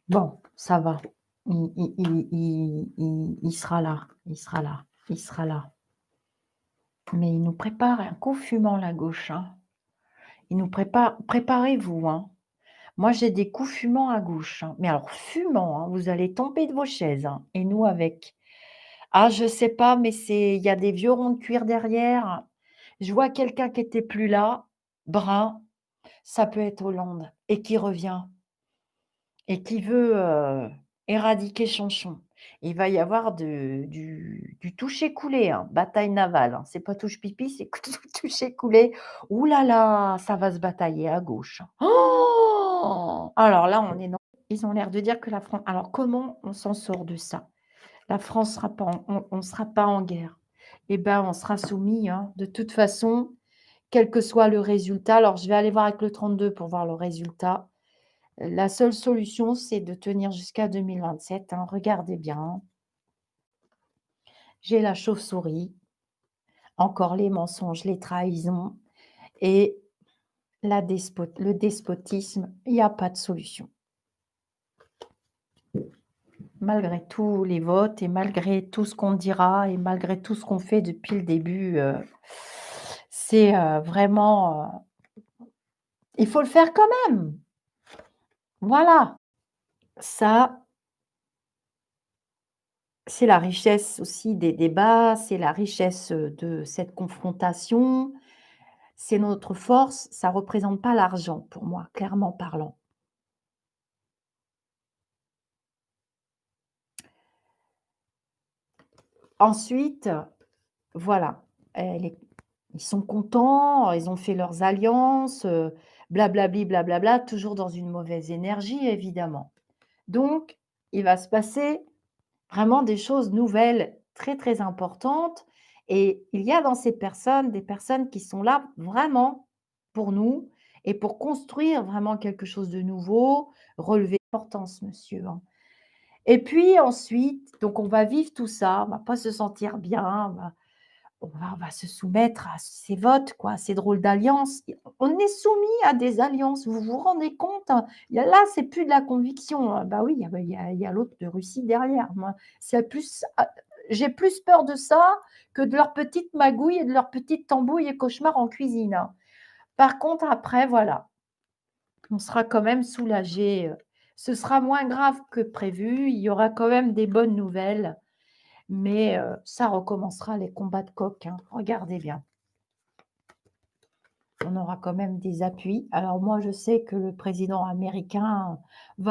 Bon, ça va. Il sera là, il sera là, il sera là. Mais il nous prépare un coup fumant, la gauche, hein. Il nous prépare préparez-vous, hein. Moi, j'ai des coups fumants à gauche, hein. Mais alors fumants, hein, vous allez tomber de vos chaises, hein, et nous avec. Ah, je sais pas, mais il y a des vieux ronds de cuir derrière. Je vois quelqu'un qui était plus là, brun, ça peut être Hollande et qui revient. Et qui veut, éradiquer Chanchon. Il va y avoir du toucher-couler, hein, bataille navale, hein. C'est pas touche-pipi, c'est toucher-couler. Ouh là là, ça va se batailler à gauche, hein. Oh! Alors là, on est dans ils ont l'air de dire que la France. Alors comment on s'en sort de ça? La France sera pas en on sera pas en guerre. Eh ben, on sera soumis, hein, de toute façon, quel que soit le résultat. Alors je vais aller voir avec le 32 pour voir le résultat. La seule solution, c'est de tenir jusqu'à 2027, hein. Regardez bien, j'ai la chauve-souris, encore les mensonges, les trahisons et le despotisme, il y a pas de solution. Malgré tous les votes et malgré tout ce qu'on dira et malgré tout ce qu'on fait depuis le début, c'est, vraiment, il faut le faire quand même. Voilà, ça, c'est la richesse aussi des débats, c'est la richesse, de cette confrontation. C'est notre force, ça représente pas l'argent pour moi, clairement parlant. Ensuite, voilà, les ils sont contents, ils ont fait leurs alliances, blablabli, blablabla, toujours dans une mauvaise énergie évidemment. Donc, il va se passer vraiment des choses nouvelles très, très importantes et il y a dans ces personnes, des personnes qui sont là vraiment pour nous et pour construire vraiment quelque chose de nouveau, relever l'importance, monsieur, hein. Et puis ensuite, donc on va vivre tout ça, on va pas se sentir bien, on va se soumettre à ces votes, quoi, ces drôles d'alliances. On est soumis à des alliances, vous vous rendez compte, hein? Il y a là, c'est plus de la conviction, bah oui, il y a l'autre de Russie derrière, moi. C'est plus j'ai plus peur de ça que de leurs petites magouilles et de leurs petites tambouilles et cauchemars en cuisine, hein. Par contre, après, voilà, on sera quand même soulagés, ce sera moins grave que prévu, il y aura quand même des bonnes nouvelles, mais ça recommencera les combats de coqs, hein, regardez bien. On aura quand même des appuis. Alors moi, je sais que le président américain va